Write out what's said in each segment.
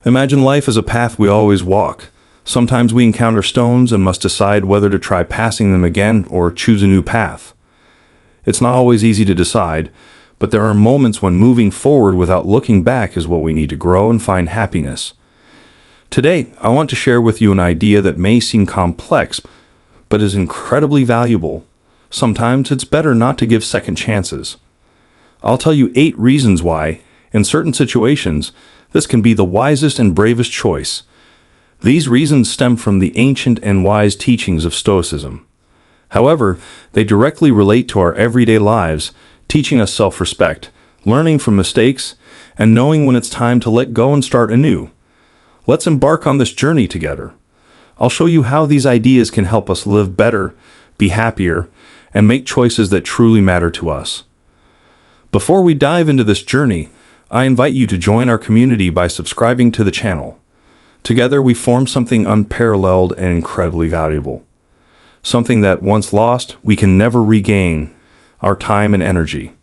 Imagine life as a path we always walk. Sometimes we encounter stones and must decide whether to try passing them again or choose a new path. It's not always easy to decide, but there are moments when moving forward without looking back is what we need to grow and find happiness. Today, I want to share with you an idea that may seem complex, but is incredibly valuable. Sometimes it's better not to give second chances. I'll tell you 8 reasons why, in certain situations, this can be the wisest and bravest choice. These reasons stem from the ancient and wise teachings of Stoicism. However, they directly relate to our everyday lives, teaching us self-respect, learning from mistakes, and knowing when it's time to let go and start anew. Let's embark on this journey together. I'll show you how these ideas can help us live better, be happier, and make choices that truly matter to us. Before we dive into this journey, I invite you to join our community by subscribing to the channel. Together we form something unparalleled and incredibly valuable. Something that, once lost, we can never regain: our time and energy.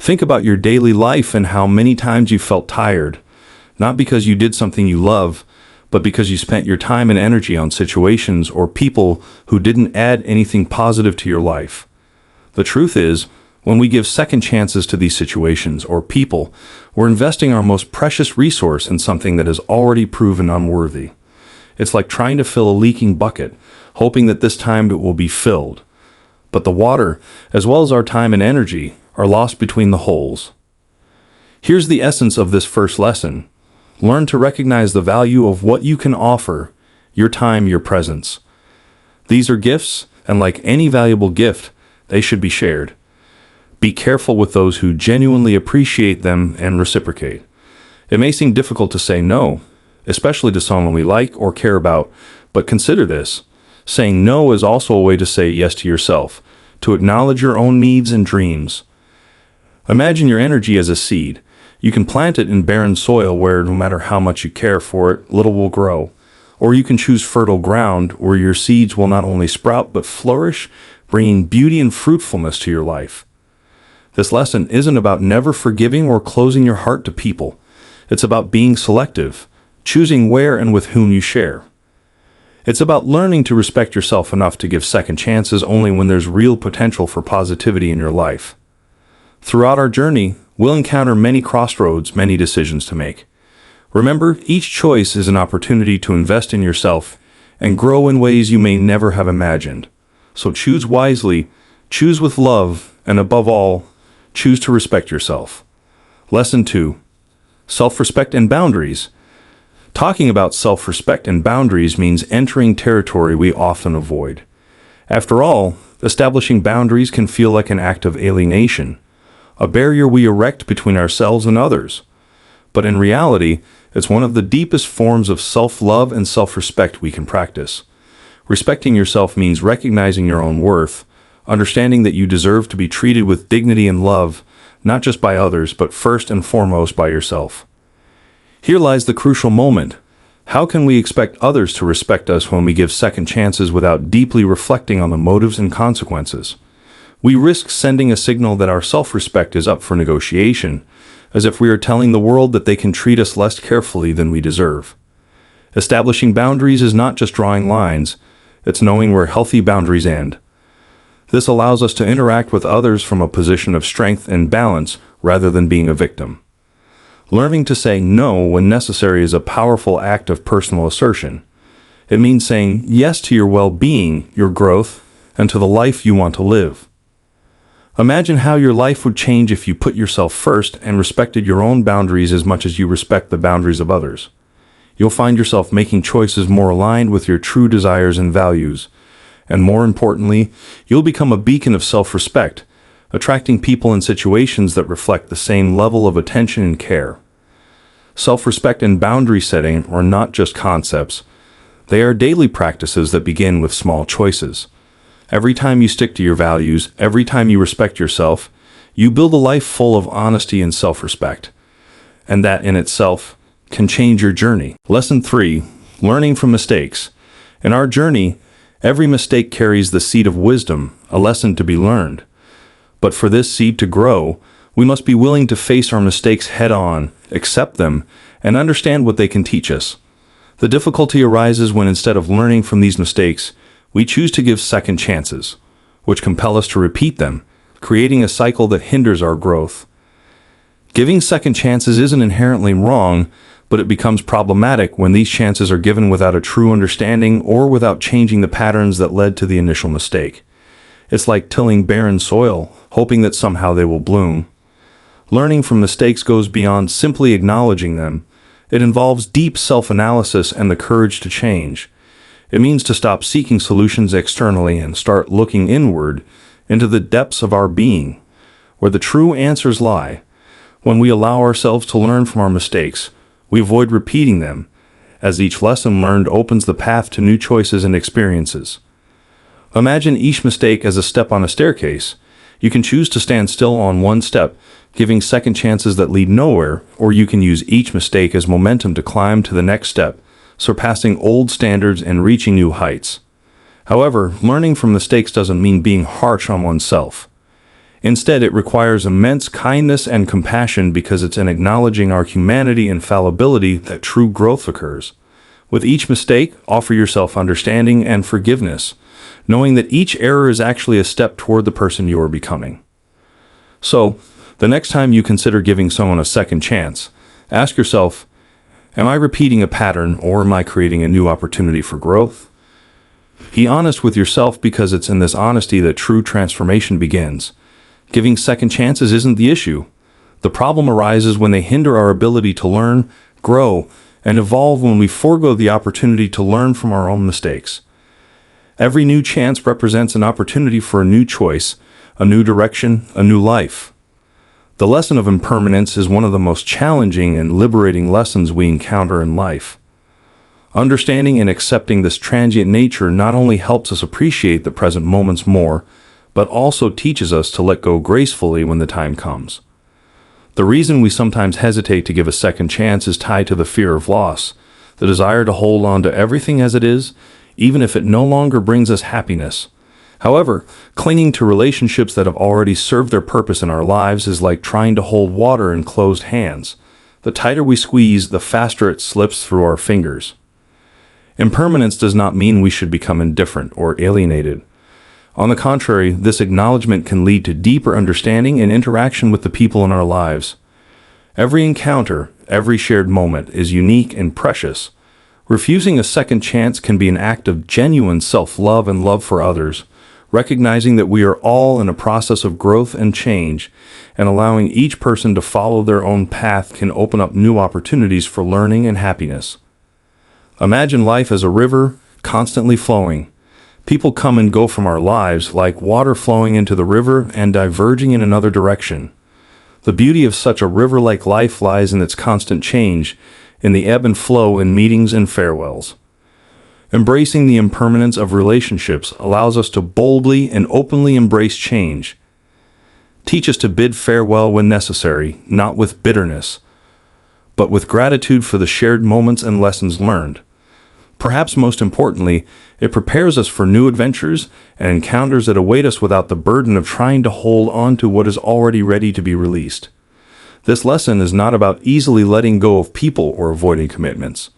Think about your daily life and how many times you felt tired, not because you did something you love, but because you spent your time and energy on situations or people who didn't add anything positive to your life. The truth is, when we give second chances to these situations or people, we're investing our most precious resource in something that has already proven unworthy. It's like trying to fill a leaking bucket, hoping that this time it will be filled. But the water, as well as our time and energy, are lost between the holes. Here's the essence of this first lesson. Learn to recognize the value of what you can offer: your time, your presence. These are gifts, and like any valuable gift, they should be shared. Be careful with those who genuinely appreciate them and reciprocate. It may seem difficult to say no, especially to someone we like or care about, but consider this. Saying no is also a way to say yes to yourself, to acknowledge your own needs and dreams. Imagine your energy as a seed. You can plant it in barren soil where, no matter how much you care for it, little will grow. Or you can choose fertile ground where your seeds will not only sprout but flourish, bringing beauty and fruitfulness to your life. This lesson isn't about never forgiving or closing your heart to people. It's about being selective, choosing where and with whom you share. It's about learning to respect yourself enough to give second chances only when there's real potential for positivity in your life. Throughout our journey, we'll encounter many crossroads, many decisions to make. Remember, each choice is an opportunity to invest in yourself and grow in ways you may never have imagined. So choose wisely, choose with love, and above all, choose to respect yourself. Lesson 2. Self-respect and boundaries. Talking about self-respect and boundaries means entering territory we often avoid. After all, establishing boundaries can feel like an act of alienation, a barrier we erect between ourselves and others. But in reality, it's one of the deepest forms of self-love and self-respect we can practice. Respecting yourself means recognizing your own worth, understanding that you deserve to be treated with dignity and love, not just by others, but first and foremost by yourself. Here lies the crucial moment. How can we expect others to respect us when we give second chances without deeply reflecting on the motives and consequences? We risk sending a signal that our self-respect is up for negotiation, as if we are telling the world that they can treat us less carefully than we deserve. Establishing boundaries is not just drawing lines, it's knowing where healthy boundaries end. This allows us to interact with others from a position of strength and balance rather than being a victim. Learning to say no when necessary is a powerful act of personal assertion. It means saying yes to your well-being, your growth, and to the life you want to live. Imagine how your life would change if you put yourself first and respected your own boundaries as much as you respect the boundaries of others. You'll find yourself making choices more aligned with your true desires and values. And more importantly, you'll become a beacon of self-respect, attracting people and situations that reflect the same level of attention and care. Self-respect and boundary setting are not just concepts. They are daily practices that begin with small choices. Every time you stick to your values, every time you respect yourself, you build a life full of honesty and self-respect. And that in itself can change your journey. Lesson 3. Learning from mistakes. In our journey, every mistake carries the seed of wisdom, a lesson to be learned. But for this seed to grow, we must be willing to face our mistakes head-on, accept them, and understand what they can teach us. The difficulty arises when instead of learning from these mistakes, we choose to give second chances, which compel us to repeat them, creating a cycle that hinders our growth. Giving second chances isn't inherently wrong, but it becomes problematic when these chances are given without a true understanding or without changing the patterns that led to the initial mistake. It's like tilling barren soil, hoping that somehow they will bloom. Learning from mistakes goes beyond simply acknowledging them. It involves deep self-analysis and the courage to change. It means to stop seeking solutions externally and start looking inward into the depths of our being, where the true answers lie. When we allow ourselves to learn from our mistakes, we avoid repeating them, as each lesson learned opens the path to new choices and experiences. Imagine each mistake as a step on a staircase. You can choose to stand still on one step, giving second chances that lead nowhere, or you can use each mistake as momentum to climb to the next step, surpassing old standards and reaching new heights. However, learning from mistakes doesn't mean being harsh on oneself. Instead, it requires immense kindness and compassion because it's in acknowledging our humanity and fallibility that true growth occurs. With each mistake, offer yourself understanding and forgiveness, knowing that each error is actually a step toward the person you are becoming. So, the next time you consider giving someone a second chance, ask yourself, am I repeating a pattern or am I creating a new opportunity for growth? Be honest with yourself because it's in this honesty that true transformation begins. Giving second chances isn't the issue. The problem arises when they hinder our ability to learn, grow, and evolve when we forego the opportunity to learn from our own mistakes. Every new chance represents an opportunity for a new choice, a new direction, a new life. The lesson of impermanence is one of the most challenging and liberating lessons we encounter in life. Understanding and accepting this transient nature not only helps us appreciate the present moments more, but also teaches us to let go gracefully when the time comes. The reason we sometimes hesitate to give a second chance is tied to the fear of loss, the desire to hold on to everything as it is, even if it no longer brings us happiness. However, clinging to relationships that have already served their purpose in our lives is like trying to hold water in closed hands. The tighter we squeeze, the faster it slips through our fingers. Impermanence does not mean we should become indifferent or alienated. On the contrary, this acknowledgement can lead to deeper understanding and interaction with the people in our lives. Every encounter, every shared moment is unique and precious. Refusing a second chance can be an act of genuine self-love and love for others, recognizing that we are all in a process of growth and change, and allowing each person to follow their own path can open up new opportunities for learning and happiness. Imagine life as a river, constantly flowing. People come and go from our lives like water flowing into the river and diverging in another direction. The beauty of such a river-like life lies in its constant change, in the ebb and flow in meetings and farewells. Embracing the impermanence of relationships allows us to boldly and openly embrace change. Teach us to bid farewell when necessary, not with bitterness, but with gratitude for the shared moments and lessons learned. Perhaps most importantly, it prepares us for new adventures and encounters that await us without the burden of trying to hold on to what is already ready to be released. This lesson is not about easily letting go of people or avoiding commitments.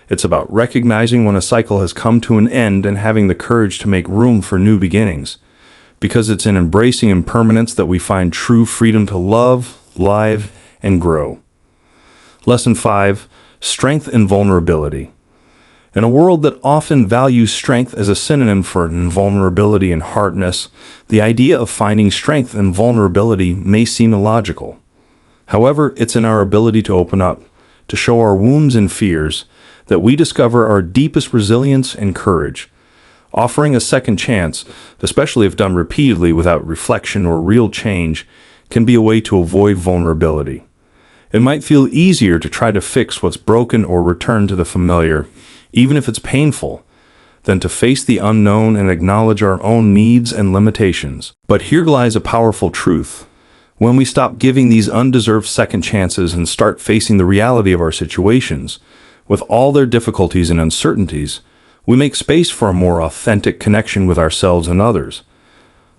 It's about recognizing when a cycle has come to an end and having the courage to make room for new beginnings. Because it's in embracing impermanence that we find true freedom to love, live, and grow. Lesson 5. Strength and vulnerability. In a world that often values strength as a synonym for invulnerability and hardness, the idea of finding strength in vulnerability may seem illogical. However, it's in our ability to open up, to show our wounds and fears, that we discover our deepest resilience and courage. Offering a second chance, especially if done repeatedly without reflection or real change, can be a way to avoid vulnerability. It might feel easier to try to fix what's broken or return to the familiar, even if it's painful, than to face the unknown and acknowledge our own needs and limitations. But here lies a powerful truth. When we stop giving these undeserved second chances and start facing the reality of our situations, with all their difficulties and uncertainties, we make space for a more authentic connection with ourselves and others.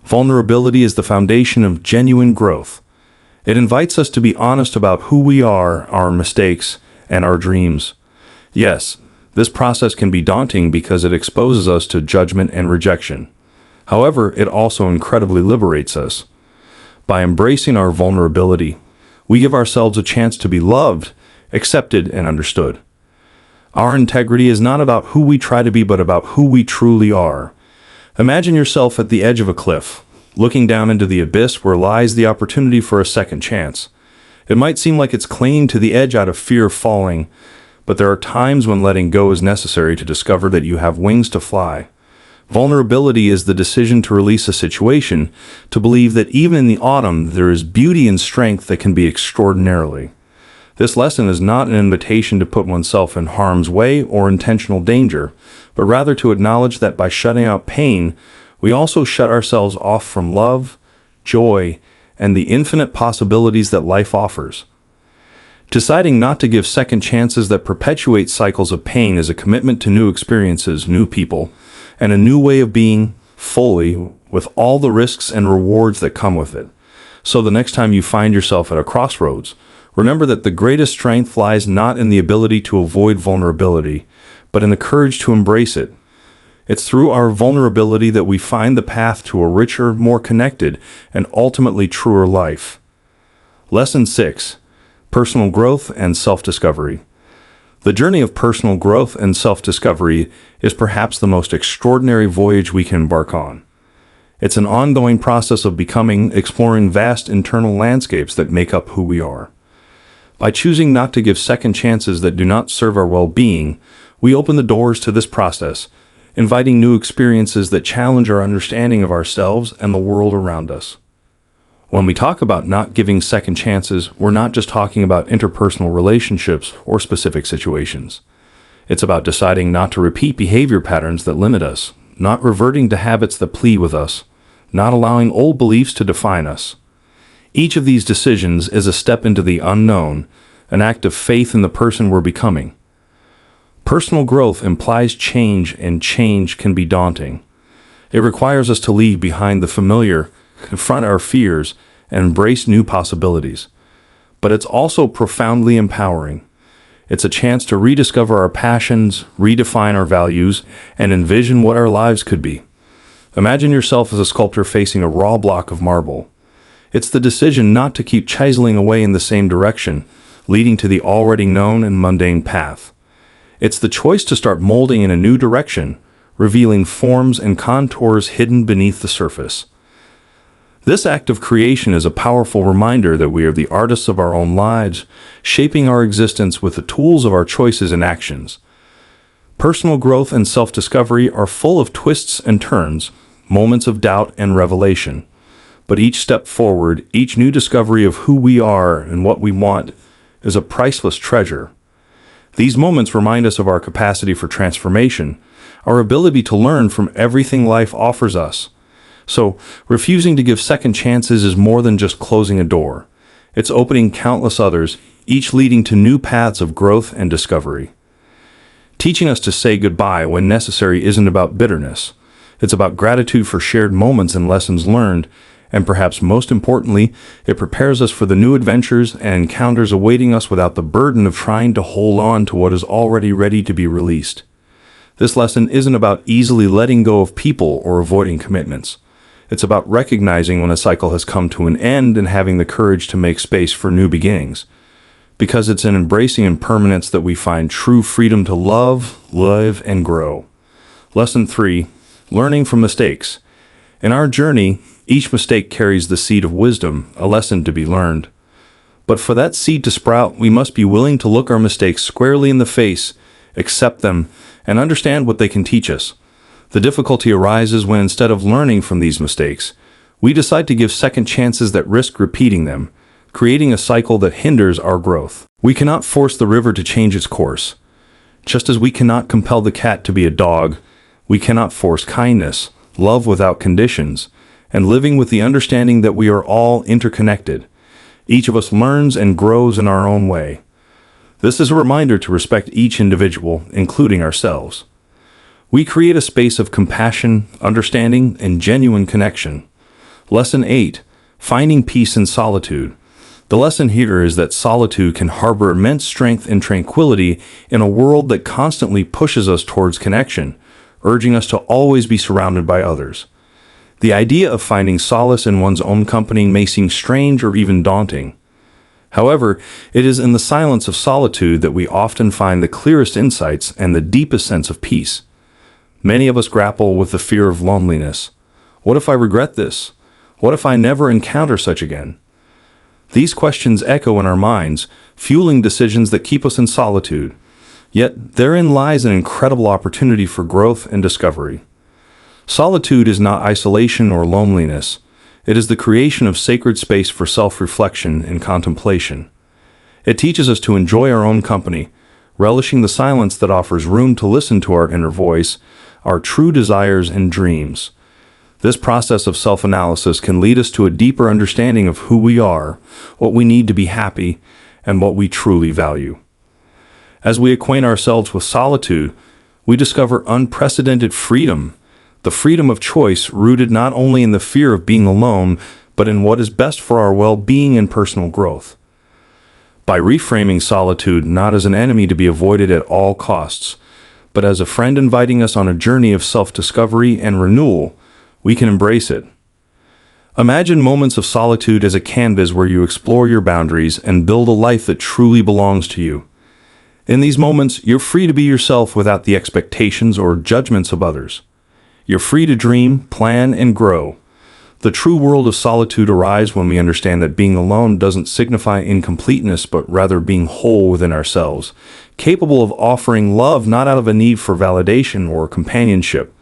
Vulnerability is the foundation of genuine growth. It invites us to be honest about who we are, our mistakes, and our dreams. Yes, this process can be daunting because it exposes us to judgment and rejection. However, it also incredibly liberates us. By embracing our vulnerability, we give ourselves a chance to be loved, accepted, and understood. Our integrity is not about who we try to be, but about who we truly are. Imagine yourself at the edge of a cliff, looking down into the abyss where lies the opportunity for a second chance. It might seem like it's clinging to the edge out of fear of falling, but there are times when letting go is necessary to discover that you have wings to fly. Vulnerability is the decision to release a situation, to believe that even in the autumn there is beauty and strength that can be extraordinarily. This lesson is not an invitation to put oneself in harm's way or intentional danger, but rather to acknowledge that by shutting out pain, we also shut ourselves off from love, joy, and the infinite possibilities that life offers. Deciding not to give second chances that perpetuate cycles of pain is a commitment to new experiences, new people, and a new way of being fully, with all the risks and rewards that come with it. So the next time you find yourself at a crossroads, remember that the greatest strength lies not in the ability to avoid vulnerability, but in the courage to embrace it. It's through our vulnerability that we find the path to a richer, more connected, and ultimately truer life. Lesson 6: Personal Growth and Self-Discovery. The journey of personal growth and self-discovery is perhaps the most extraordinary voyage we can embark on. It's an ongoing process of becoming, exploring vast internal landscapes that make up who we are. By choosing not to give second chances that do not serve our well-being, we open the doors to this process, inviting new experiences that challenge our understanding of ourselves and the world around us. When we talk about not giving second chances, we're not just talking about interpersonal relationships or specific situations. It's about deciding not to repeat behavior patterns that limit us, not reverting to habits that plead with us, not allowing old beliefs to define us. Each of these decisions is a step into the unknown, an act of faith in the person we're becoming. Personal growth implies change, and change can be daunting. It requires us to leave behind the familiar, confront our fears, and embrace new possibilities. But it's also profoundly empowering. It's a chance to rediscover our passions, redefine our values, and envision what our lives could be. Imagine yourself as a sculptor facing a raw block of marble. It's the decision not to keep chiseling away in the same direction, leading to the already known and mundane path. It's the choice to start molding in a new direction, revealing forms and contours hidden beneath the surface. This act of creation is a powerful reminder that we are the artists of our own lives, shaping our existence with the tools of our choices and actions. Personal growth and self-discovery are full of twists and turns, moments of doubt and revelation. But each step forward, each new discovery of who we are and what we want, is a priceless treasure. These moments remind us of our capacity for transformation, our ability to learn from everything life offers us. So, refusing to give second chances is more than just closing a door. It's opening countless others, each leading to new paths of growth and discovery. Teaching us to say goodbye when necessary isn't about bitterness. It's about gratitude for shared moments and lessons learned, and perhaps most importantly, it prepares us for the new adventures and encounters awaiting us without the burden of trying to hold on to what is already ready to be released. This lesson isn't about easily letting go of people or avoiding commitments. It's about recognizing when a cycle has come to an end and having the courage to make space for new beginnings. Because it's in embracing impermanence that we find true freedom to love, live, and grow. Lesson 3: Learning from mistakes. In our journey, each mistake carries the seed of wisdom, a lesson to be learned. But for that seed to sprout, we must be willing to look our mistakes squarely in the face, accept them, and understand what they can teach us. The difficulty arises when, instead of learning from these mistakes, we decide to give second chances that risk repeating them, creating a cycle that hinders our growth. We cannot force the river to change its course. Just as we cannot compel the cat to be a dog, we cannot force kindness, love without conditions, and living with the understanding that we are all interconnected. Each of us learns and grows in our own way. This is a reminder to respect each individual, including ourselves. We create a space of compassion, understanding, and genuine connection. Lesson 8: Finding peace in solitude. The lesson here is that solitude can harbor immense strength and tranquility in a world that constantly pushes us towards connection, urging us to always be surrounded by others. The idea of finding solace in one's own company may seem strange or even daunting. However, it is in the silence of solitude that we often find the clearest insights and the deepest sense of peace. Many of us grapple with the fear of loneliness. What if I regret this? What if I never encounter such again? These questions echo in our minds, fueling decisions that keep us in solitude. Yet therein lies an incredible opportunity for growth and discovery. Solitude is not isolation or loneliness. It is the creation of sacred space for self-reflection and contemplation. It teaches us to enjoy our own company, relishing the silence that offers room to listen to our inner voice, our true desires and dreams. This process of self-analysis can lead us to a deeper understanding of who we are, what we need to be happy, and what we truly value. As we acquaint ourselves with solitude, we discover unprecedented freedom, the freedom of choice rooted not only in the fear of being alone, but in what is best for our well-being and personal growth. By reframing solitude not as an enemy to be avoided at all costs, but as a friend inviting us on a journey of self-discovery and renewal, we can embrace it. Imagine moments of solitude as a canvas where you explore your boundaries and build a life that truly belongs to you. In these moments, you're free to be yourself without the expectations or judgments of others. You're free to dream, plan, and grow. The true world of solitude arrives when we understand that being alone doesn't signify incompleteness, but rather being whole within ourselves, capable of offering love not out of a need for validation or companionship,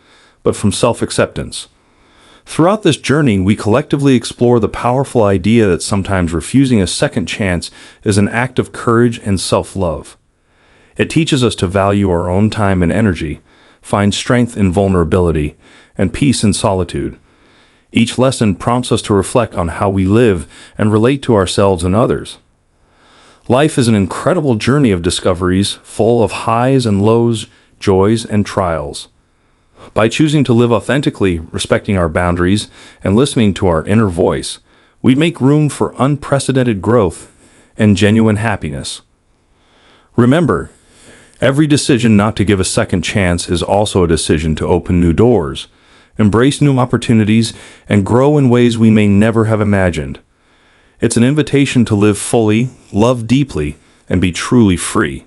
but from self-acceptance. Throughout this journey, we collectively explore the powerful idea that sometimes refusing a second chance is an act of courage and self-love. It teaches us to value our own time and energy, find strength in vulnerability, and peace in solitude. Each lesson prompts us to reflect on how we live and relate to ourselves and others. Life is an incredible journey of discoveries, full of highs and lows, joys and trials. By choosing to live authentically, respecting our boundaries, and listening to our inner voice, we make room for unprecedented growth and genuine happiness. Remember, every decision not to give a second chance is also a decision to open new doors, embrace new opportunities, and grow in ways we may never have imagined. It's an invitation to live fully, love deeply, and be truly free.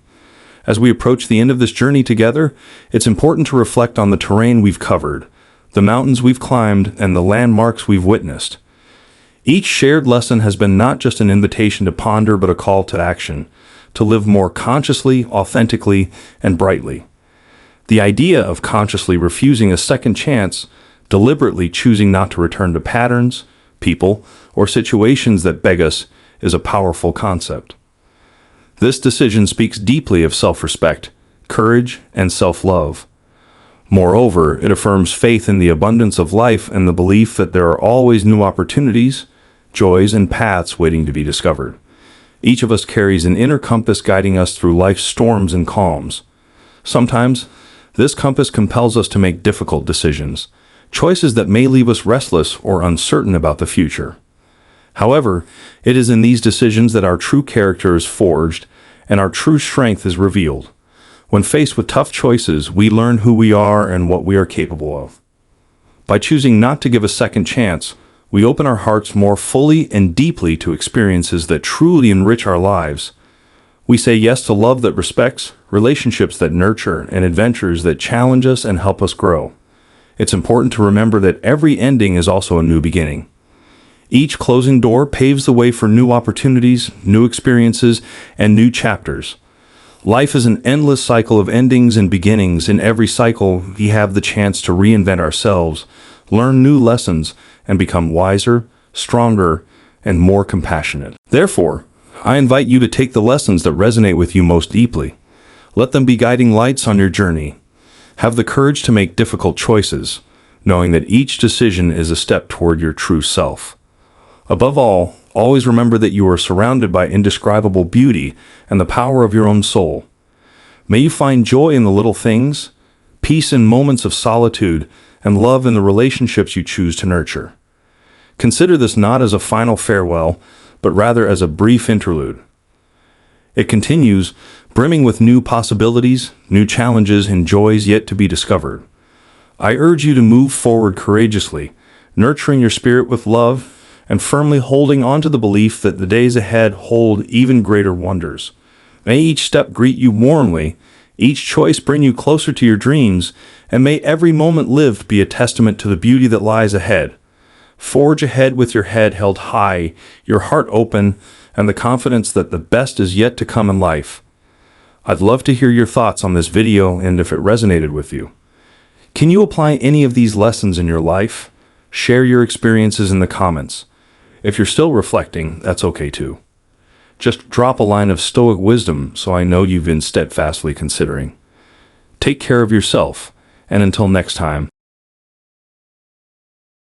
As we approach the end of this journey together, it's important to reflect on the terrain we've covered, the mountains we've climbed, and the landmarks we've witnessed. Each shared lesson has been not just an invitation to ponder, but a call to action, to live more consciously, authentically, and brightly. The idea of consciously refusing a second chance, deliberately choosing not to return to patterns, people, or situations that beg us, is a powerful concept. This decision speaks deeply of self-respect, courage, and self-love. Moreover, it affirms faith in the abundance of life and the belief that there are always new opportunities, joys, and paths waiting to be discovered. Each of us carries an inner compass guiding us through life's storms and calms. Sometimes, this compass compels us to make difficult decisions, choices that may leave us restless or uncertain about the future. However, it is in these decisions that our true character is forged and our true strength is revealed. When faced with tough choices, we learn who we are and what we are capable of. By choosing not to give a second chance, we open our hearts more fully and deeply to experiences that truly enrich our lives. We say yes to love that respects, relationships that nurture, and adventures that challenge us and help us grow. It's important to remember that every ending is also a new beginning. Each closing door paves the way for new opportunities, new experiences, and new chapters. Life is an endless cycle of endings and beginnings. In every cycle, we have the chance to reinvent ourselves, learn new lessons, and become wiser, stronger, and more compassionate. Therefore, I invite you to take the lessons that resonate with you most deeply. Let them be guiding lights on your journey. Have the courage to make difficult choices, knowing that each decision is a step toward your true self. Above all, always remember that you are surrounded by indescribable beauty and the power of your own soul. May you find joy in the little things, peace in moments of solitude, and love in the relationships you choose to nurture. Consider this not as a final farewell, but rather as a brief interlude. It continues, brimming with new possibilities, new challenges, and joys yet to be discovered. I urge you to move forward courageously, nurturing your spirit with love, and firmly holding on to the belief that the days ahead hold even greater wonders. May each step greet you warmly, each choice bring you closer to your dreams, and may every moment lived be a testament to the beauty that lies ahead. Forge ahead with your head held high, your heart open, and the confidence that the best is yet to come in life. I'd love to hear your thoughts on this video and if it resonated with you. Can you apply any of these lessons in your life? Share your experiences in the comments. If you're still reflecting, that's okay too. Just drop a line of Stoic wisdom so I know you've been steadfastly considering. Take care of yourself, and until next time,